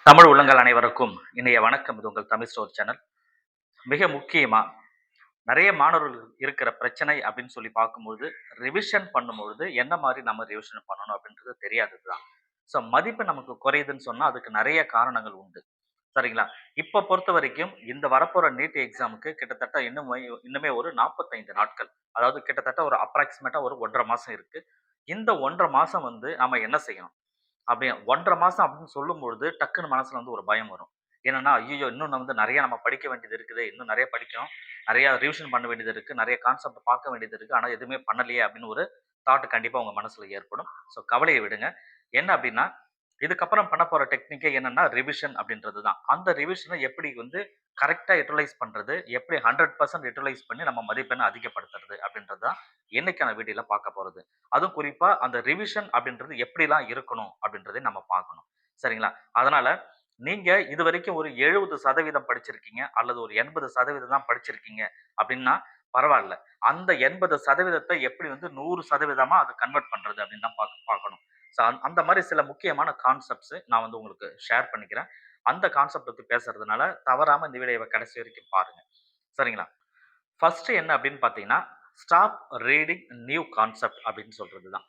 தமிழ் உள்ளங்கள் அனைவருக்கும் இன்றைய வணக்கம். இது உங்கள் தமிழ் ஸ்டோர் சேனல். மிக முக்கியமா நிறைய மாணவர்கள் இருக்கிற பிரச்சனை அப்படின்னு சொல்லி பார்க்கும்போது, ரிவிஷன் பண்ணும்பொழுது என்ன மாதிரி நம்ம ரிவிஷன் பண்ணணும் அப்படின்றது தெரியாதது தான். ஸோ மதிப்பு நமக்கு குறையுதுன்னு சொன்னா அதுக்கு நிறைய காரணங்கள் உண்டு. சரிங்களா? இப்ப பொறுத்த வரைக்கும் இந்த வரப்போற நீட் எக்ஸாமுக்கு கிட்டத்தட்ட இன்னுமே ஒரு 45 நாட்கள். அதாவது கிட்டத்தட்ட ஒரு அப்ராக்ஸிமேட்டா ஒரு 1 1/2 மாசம் இருக்கு. இந்த 1 1/2 மாசம் வந்து நாம என்ன செய்யணும்? அப்படியே 1 1/2 மாசம் அப்படின்னு சொல்லும்பொழுது, டக்குனு மனசுல வந்து ஒரு பயம் வரும். என்னன்னா, ஐய்யயோ! இன்னும் வந்து நெறைய நம்ம படிக்க வேண்டியது இருக்குதே! இன்னும் நெறைய படிக்கணும். நெறைய ரிவிஷன் பண்ண வேண்டியது இருக்கு. நெறைய கான்செப்ட் பார்க்க வேண்டியது இருக்கு. ஆனா எதுவுமே பண்ணலையே அப்படின்னு ஒரு தாட் கண்டிப்பா உங்க மனசுல ஏற்படும். ஸோ கவலைய விடுங்க. என்ன அப்படின்னா, இதுக்கப்புறம் பண்ண போற டெக்னிக்கே என்னன்னா, ரிவிஷன் அப்படின்றது தான். அந்த ரிவிஷன எப்படி வந்து கரெக்ட்டா யுட்டிலைஸ் பண்றது? எப்படி 100% யுட்டிலைஸ் பண்ணி நம்ம மதிப்பெண்ண அதிகப்படுத்துறது? அப்படின்றது தான் இன்னைக்கான வீடியோல பார்க்க போறது. அதுவும் குறிப்பா அந்த ரிவிஷன் அப்படின்றது எப்படிலாம் இருக்கணும்? அப்படின்றதையும் நம்ம பார்க்கணும். சரிங்களா? அதனால நீங்க இதுவரைக்கும் ஒரு 70% படிச்சிருக்கீங்க அல்லது ஒரு 80% தான் படிச்சிருக்கீங்க அப்படின்னா பரவால்ல. அந்த 80% எப்படி வந்து 100% அத கன்வெர்ட் பண்றது அப்படின்னு தான் பார்க்கணும். ஸோ அந்த மாரி சில முக்கியமான கான்செப்ட்ஸ் நான் வந்து உங்களுக்கு ஷேர் பண்ணிக்கிறேன். அந்த கான்செப்ட் பத்தி பேசுறதுனால தவறாம இந்த வீடியோவ கடைசி வரைக்கும் பாருங்க. சரிங்களா? ஃபர்ஸ்ட் என்ன அப்படின்னு பார்த்தீங்கன்னா, ஸ்டாப் ரீடிங் நியூ கான்செப்ட் அப்படின்னு சொல்றது தான்.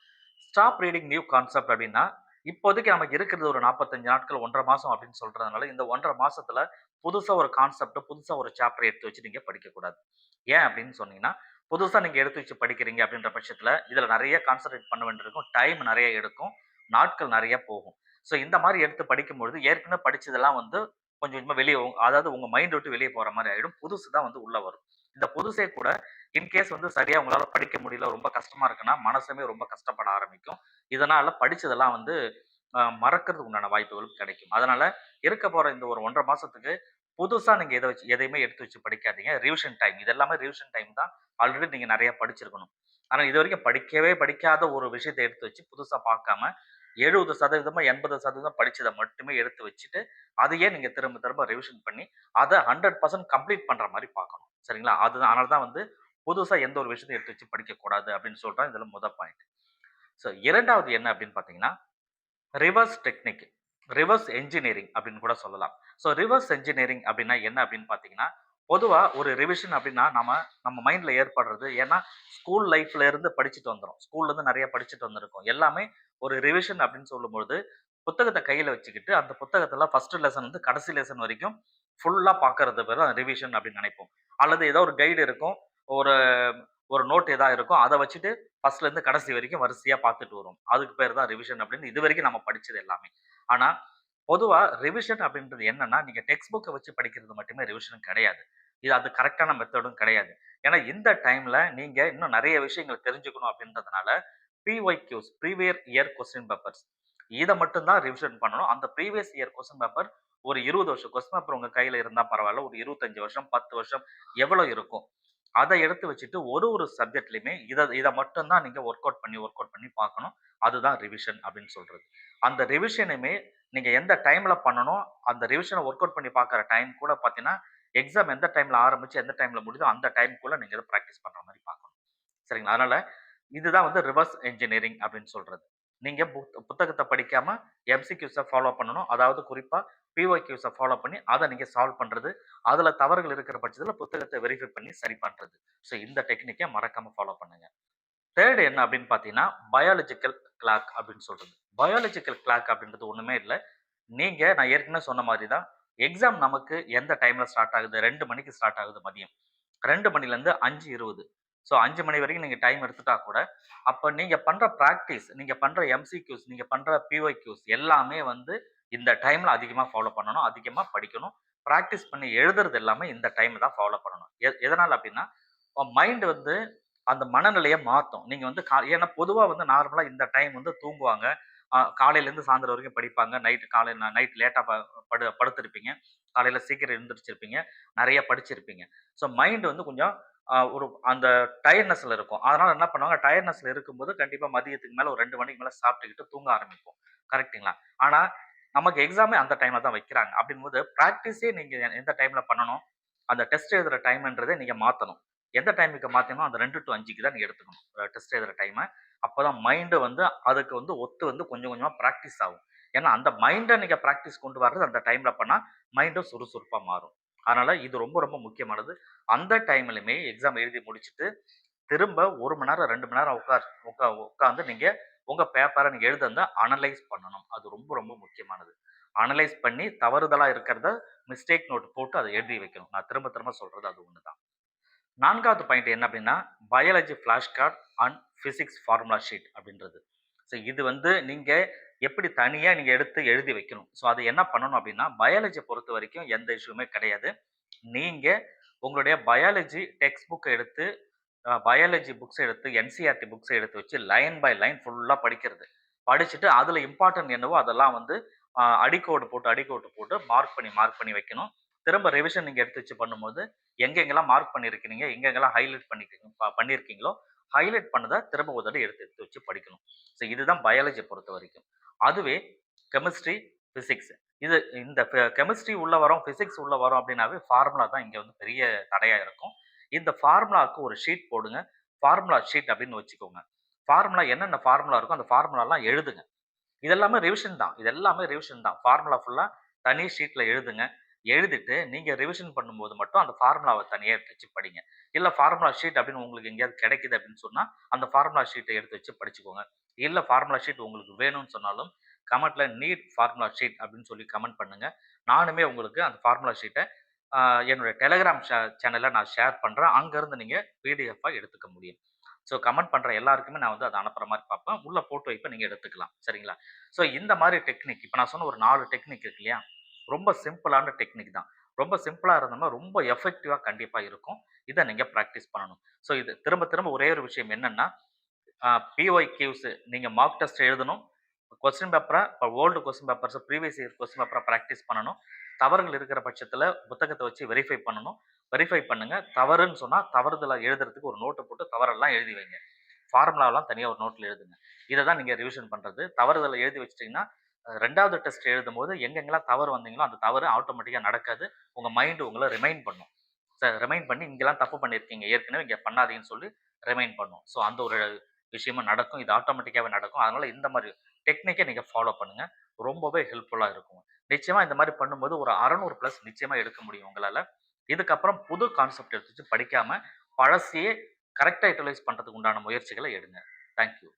ஸ்டாப் ரீடிங் நியூ கான்செப்ட் அப்படின்னா, இப்போதைக்கு நமக்கு இருக்கிறது ஒரு 45 நாட்கள், 1 1/2 மாசம் அப்படின்னு சொல்றதுனால, இந்த 1 1/2 மாசத்துல புதுசா ஒரு கான்செப்ட், புதுசா ஒரு சாப்டர் எடுத்து வச்சு நீங்க படிக்கக்கூடாது. ஏன் அப்படின்னு சொன்னீங்கன்னா, புதுசா நீங்க எடுத்து வச்சு படிக்கிறீங்க அப்படின்ற பட்சத்துல, இதுல நெறைய கான்சன்ட்ரேட் பண்ண வேண்டியிருக்கும். டைம் நெறைய எடுக்கும். நாட்கள் நெறைய போகும். ஸோ இந்த மாரி எடுத்து படிக்கும்பொழுது, ஏற்கனவே படிச்சதெல்லாம் வந்து கொஞ்சம் கொஞ்சமா வெளிய அதாவது உங்க மைண்ட் விட்டு வெளிய போற மாரி ஆயிடும். புதுசு தான் வந்து உள்ள வரும். இந்த புதுசே கூட இன்கேஸ் வந்து சரியா உங்களால படிக்க முடியல, ரொம்ப கஷ்டமா இருக்குன்னா, மனசுமே ரொம்ப கஷ்டப்பட ஆரம்பிக்கும். இதனால படிச்சதெல்லாம் வந்து மறக்கறதுக்கு உண்டான வாய்ப்புகளும் கிடைக்கும். அதனால இருக்க போற இந்த ஒரு 1 1/2 மாசத்துக்கு புதுசா நீங்க எதையுமே எடுத்து வச்சு படிக்காதீங்க. Revision time. இது எல்லாமே ரிவிஷன் டைம் தான். ஆல்ரெடி நீங்க நெறைய படிச்சிருக்கணும். ஆனா இதுவரைக்கும் படிக்கவே படிக்காத ஒரு விஷயத்த எடுத்து வச்சு புதுசா பார்க்காம 70% 80% படிச்சத மட்டுமே எடுத்து வச்சுட்டு, அதையே நீங்க திரும்ப திரும்ப ரிவிஷன் பண்ணி, அத 100% கம்ப்ளீட் பண்ற மாரி பார்க்கணும். சரிங்களா? அதுதான் அதனால தான் வந்து புதுசா எந்த ஒரு விஷயத்தையும் எடுத்து வச்சு படிக்கக்கூடாது அப்படின்னு சொல்றேன். இதுல பாயிண்ட். ஸோ 2வது என்ன அப்படின்னு பார்த்தீங்கன்னா, ரிவர்ஸ் டெக்னிக். ரிவர்ஸ் என்ஜினியரிங் அப்படின்னு கூட சொல்லலாம். ஸோ ரிவர்ஸ் என்ஜினியரிங் அப்படின்னா என்ன அப்படின்னு பார்த்தீங்கன்னா, பொதுவா ஒரு ரிவிஷன் அப்படின்னா நம்ம மைண்ட்ல ஏற்படுறது ஏன்னா ஸ்கூல் லைஃப்ல இருந்து படிச்சுட்டு வந்துரும். ஸ்கூல்ல இருந்து நெறைய படிச்சுட்டு வந்திருக்கோம். எல்லாமே ஒரு ரிவிஷன் அப்படின்னு சொல்லும்பொழுது, புத்தகத்த கையில வச்சுக்கிட்டு, அந்த புத்தகத்துல ஃபர்ஸ்ட் லெசன் இருந்து கடைசி லெசன் வரைக்கும் ஃபுல்லா பார்க்கறது பேரு தான் ரிவிஷன் அப்படின்னு நெனைப்போம். அல்லது ஏதோ ஒரு கைடு இருக்கும். ஒரு ஒரு நோட் எதா இருக்கும். அத வச்சுட்டு ஃபர்ஸ்ட்ல இருந்து கடைசி வரைக்கும் வரிசையா பார்த்துட்டு வருவோம். அதுக்கு பேரு தான் ரிவிஷன் அப்படின்னு இதுவரைக்கும் நம்ம படிச்சது எல்லாமே. ஆனா, பொதுவா ரிவிஷன் அப்படின்றது என்னன்னா, நீங்க டெக்ஸ்ட் புக்க வச்சு படிக்கிறது மட்டுமே ரிவிஷன் கிடையாது. அது கரெக்ட்டான மெத்தடும் கிடையாது. ஏன்னா, இந்த டைம்ல நீங்க இன்னும் நெறைய விஷயங்கள் தெரிஞ்சுக்கணும் அப்படின்றதுனால, பிஒய்க்யூஸ் ப்ரீவியஸ் இயர் கொஸ்டின் பேப்பர்ஸ் இத மட்டும் தான் ரிவிஷன் பண்ணணும். அந்த ப்ரீவியஸ் இயர் கொஸ்டின் பேப்பர் ஒரு 20 வருஷம் கொஸ்டின் பேப்பர் உங்க கையில இருந்தா பரவால்ல. ஒரு 25 வருஷம், 10 வருஷம் எவ்வளோ இருக்கும்? அத எடுத்து வச்சுட்டு ஒரு சப்ஜெக்ட்லயுமே இத இத மட்டும் தான் நீங்க வொர்க் அவுட் பண்ணி பார்க்கணும். அதுதான் ரிவிஷன் அப்படின்னு சொல்றது. அந்த ரிவிஷனுமே நீங்க எந்த டைம்ல பண்ணணும், அந்த ரிவிஷன வொர்க் அவுட் பண்ணி பார்க்குற டைம் கூட பார்த்தீங்கன்னா, எக்ஸாம் எந்த டைம்ல ஆரம்பிச்சு, எந்த டைம்ல முடியுதோ அந்த டைம்க்குள்ள நீங்க இத பிராக்டிஸ் பண்ற மாரி பார்க்கணும். சரிங்களா? அதனால இதுதான் வந்து ரிவர்ஸ் என்ஜினியரிங் அப்படின்னு சொல்றது. நீங்க புத்தகத்த படிக்காம எம்சிக்யூஸ ஃபாலோ பண்ணணும். அதாவது குறிப்பா பிஒய்க்யூஸ ஃபாலோ பண்ணி அத நீங்க சால்வ் பண்றது. அதுல தவறுகள் இருக்கிற பட்சத்துல புத்தகத்த வெரிஃபை பண்ணி சரி பண்றது. ஸோ இந்த டெக்னிக்க மறக்காம ஃபாலோ பண்ணுங்க. 3 என்ன அப்படின்னு பார்த்தீங்கன்னா, பயாலஜிக்கல் கிளாக் அப்படின்னு சொல்றது. பயாலஜிக்கல் கிளாக் அப்படின்றது ஒண்ணுமே இல்ல. நான் ஏற்கனவே சொன்ன மாரி தான். எக்ஸாம் நமக்கு எந்த டைம்ல ஸ்டார்ட் ஆகுது? 2 மணிக்கு ஸ்டார்ட் ஆகுது மதியம். 2 மணிலேருந்து 5:20. ஸோ 5 மணி வரைக்கும் நீங்க டைம் எடுத்துட்டா கூட, அப்ப நீங்க பண்ற பிராக்டிஸ், நீங்க பண்ற எம்சிக்யூஸ், நீங்க பண்ற பிஒய்க்யூஸ் எல்லாமே வந்து இந்த டைம்ல அதிகமா ஃபாலோ பண்ணணும். அதிகமா படிக்கணும். பிராக்டிஸ் பண்ணி எழுதுறது எல்லாமே இந்த டைம் தான் ஃபாலோ பண்ணணும். எதனால அப்டின்னா, மைண்ட் வந்து அந்த மனநிலைய மாத்தும். நீங்க வந்து ஏன்னா பொதுவா வந்து நார்மலா இந்த டைம் வந்து தூங்குவாங்க. காலையிலேருந்து சாயந்தரம் வரைக்கும் படிப்பாங்க. நைட் லேட்டா படுத்திருப்பீங்க. காலையில சீக்கிரம் எழுந்திரிச்சிருப்பீங்க. நெறைய படிச்சிருப்பீங்க. ஸோ மைண்ட் வந்து கொஞ்சம் ஒரு அந்த டயர்ட்னஸ்ல இருக்கும். அதனால என்ன பண்ணுவாங்க, டயர்ட்னஸ்ல இருக்கும்போது கண்டிப்பா மதியத்துக்கு மேல ஒரு 2 மணிக்கு மேல சாப்பிட்டுக்கிட்டு தூங்க ஆரம்பிப்போம். கரெக்ட்டுங்களா? ஆனா, நமக்கு எக்ஸாமே அந்த டைம்ல தான் வைக்கிறாங்க. அப்படிங்கும்போது பிராக்டிஸே நீங்க எந்த டைம்ல பண்ணணும், அந்த டெஸ்ட் எழுதுற டைம்ன்றத நீங்க மாத்தணும். எந்த டைமுக்கு மாத்தணுமோ அந்த 2 டூ 5க்கு தான் நீங்க எடுத்துக்கணும். டெஸ்ட் எழுதுற டைம. அப்பதான் மைண்ட் வந்து அதுக்கு வந்து ஒத்து வந்து கொஞ்சம் கொஞ்சமா பிராக்டிஸ் ஆகும். ஏன்னா, அந்த மைண்ட நீங்க பிராக்டிஸ் கொண்டு வர்றது அந்த டைம்ல பண்ணா, மைண்டும் சுறுசுறுப்பா மாறும். அதனால இது ரொம்ப ரொம்ப முக்கியமானது. அந்த டைம்லயுமே எக்ஸாம் எழுதி முடிச்சுட்டு, திரும்ப 1 மணி நேரம், 2 மணி நேரம் உட்கார்ந்து நீங்க உங்க பேப்பர நீங்க எழுதுனத அனலைஸ் பண்ணணும். அது ரொம்ப ரொம்ப முக்கியமானது. அனலைஸ் பண்ணி தவறுதலா இருக்கிறத மிஸ்டேக் நோட் போட்டு அத எழுதி வைக்கணும். நான் திரும்ப திரும்ப சொல்றது அது ஒண்ணு தான். 4வது பாயிண்ட் என்ன அப்படின்னா, biology flash card and physics formula sheet அப்படின்றது. ஸோ இது வந்து நீங்க எப்படி தனியா நீங்க எடுத்து எழுதி வைக்கணும். ஸோ அது என்ன பண்ணணும் அப்படின்னா, பயாலஜிய பொறுத்தவரைக்கும் எந்த இஷ்யூமே கிடையாது. நீங்க உங்களுடைய பயாலஜி டெக்ஸ்ட் புக் எடுத்து பயாலஜி புக்ஸ் எடுத்து, என்சிஇஆர்டி புக்ஸ எடுத்து வச்சு லைன் பை லைன் ஃபுல்லா படிக்கிறது. படிச்சுட்டு அதில இம்பார்ட்டன்ட் என்னவோ அதெல்லாம் வந்து அடிக்கோடு போட்டு மார்க் பண்ணி வைக்கணும். திரும்ப ரிவிஷன் நீங்க எடுத்து வச்சு பண்ணும்போது, எங்கெங்கெல்லாம் மார்க் பண்ணியிருக்கிறீங்க, எங்கெங்கெல்லாம் ஹைலைட் பண்ணியிருக்கீங்களோ, ஹைலைட் பண்ணத திரும்ப ஒரு தடவ எடுத்து எடுத்து வச்சு படிக்கணும். ஸோ இதுதான் பயாலஜிய பொறுத்தவரைக்கும். அதுவே கெமிஸ்ட்ரி, பிசிக்ஸ் இது இந்த கெமிஸ்ட்ரி உள்ள வரும், பிசிக்ஸ் உள்ள வரும் அப்படின்னாவே ஃபார்முலா தான் இங்க வந்து பெரிய தடையா இருக்கும். இந்த ஃபார்முலாவுக்கு ஒரு ஷீட் போடுங்க. ஃபார்முலா ஷீட் அப்படின்னு வச்சுக்கோங்க. ஃபார்முலா என்னென்ன ஃபார்முலா இருக்கோ அந்த ஃபார்முலாலாம் எழுதுங்க. இது எல்லாமே ரிவிஷன் தான். இது எல்லாமே ரிவிஷன் தான். ஃபார்முலா ஃபுல்லா தனி ஷீட்ல எழுதுங்க. எழுதிட்டு நீங்க ரிவிஷன் பண்ணும்போது மட்டும் அந்த ஃபார்முலாவ தனியா எடுத்து வச்சு படிங்க. இல்ல ஃபார்முலா ஷீட் அப்படின்னு உங்களுக்கு எங்கேயாவது கிடைக்குது அப்படின்னு சொன்னா, அந்த ஃபார்முலா ஷீட்ட எடுத்து வச்சு படிச்சுக்கோங்க. இல்ல ஃபார்முலா ஷீட் உங்களுக்கு வேணும்னு சொன்னாலும், கமெண்ட்ல நீட் ஃபார்முலா ஷீட் அப்படின்னு சொல்லி கமெண்ட் பண்ணுங்க. நானுமே உங்களுக்கு அந்த ஃபார்முலா ஷீட்ட அ என்னுடைய டெலிகிராம் சேனல்ல நான் ஷேர் பண்றேன். அங்கருந்து நீங்க பிடிஎஃப்பா எடுத்துக்க முடியும். ஸோ கமெண்ட் பண்ற எல்லாருக்குமே நான் வந்து அத அனுப்புற மாரி பார்ப்பேன். உள்ள போட்டு வைப்பேன். நீங்க எடுத்துக்கலாம். சரிங்களா? ஸோ இந்த மாரி டெக்னிக் இப்ப நான் சொன்ன ஒரு 4 டெக்னிக் இருக்கு இல்லையா? ரொம்ப சிம்பிளான டெக்னிக் தான். ரொம்ப சிம்பிளா இருந்தோம்னா, ரொம்ப எஃபெக்டிவா கண்டிப்பா இருக்கும். இத நீங்க பிராக்டிஸ் பண்ணணும். ஸோ இது திரும்ப திரும்ப ஒரே ஒரு விஷயம் என்னன்னா, பிஒய்கியூஸ் நீங்க மார்க் டெஸ்ட் எழுதணும். கொஸ்டின் பேப்பர இப்ப old question papers, previous year question பேப்பர பிராக்டிஸ் பண்ணணும். தவறுகள் இருக்கிற பட்சத்தில புத்தகத்த வச்சு வெரிஃபை பண்ணணும். வெரிஃபை பண்ணுங்க. தவறுன்னு சொன்னா, தவறுதலா எழுதுறதுக்கு ஒரு நோட்ட போட்டு தவறெல்லாம் எழுதி வைங்க. ஃபார்முலாலாம் தனியா ஒரு நோட்ல எழுதுங்க. இத தான் நீங்க ரிவிஷன் பண்றது. தவறுதல எழுதி வச்சுட்டீங்கன்னா, 2வது டெஸ்ட் எழுதும்போது எங்கெங்கெல்லாம் தவறு வந்தீங்களோ, அந்த தவறு ஆட்டோமேட்டிக்கா நடக்காது. உங்க மைண்ட் உங்கள ரிமைண்ட் பண்ணும். ரிமைண்ட் பண்ணி இங்கெல்லாம் தப்பு பண்ணியிருக்கீங்க. ஏற்கனவே இங்க பண்ணாதீங்கன்னு சொல்லி ரிமைண்ட் பண்ணும். ஸோ அந்த ஒரு விஷயமும் நடக்கும். இது ஆட்டோமேட்டிக்காவே நடக்கும். அதனால இந்த மாரி டெக்னிக்க நீங்க ஃபாலோ பண்ணுங்க. ரொம்பவே ஹெல்ப்ஃபுல்லா இருக்கும். நிச்சயமா இந்த மாரி பண்ணும்போது ஒரு 600 பிளஸ் நிச்சயமா எடுக்க முடியும் உங்களால. இதுக்கப்புறம் புது கான்செப்ட் எடுத்து வச்சு படிக்காம, பழசையே கரெக்ட்டா யுட்டிலைஸ் பண்றதுக்கு உண்டான முயற்சிகள எடுங்க. Thank you.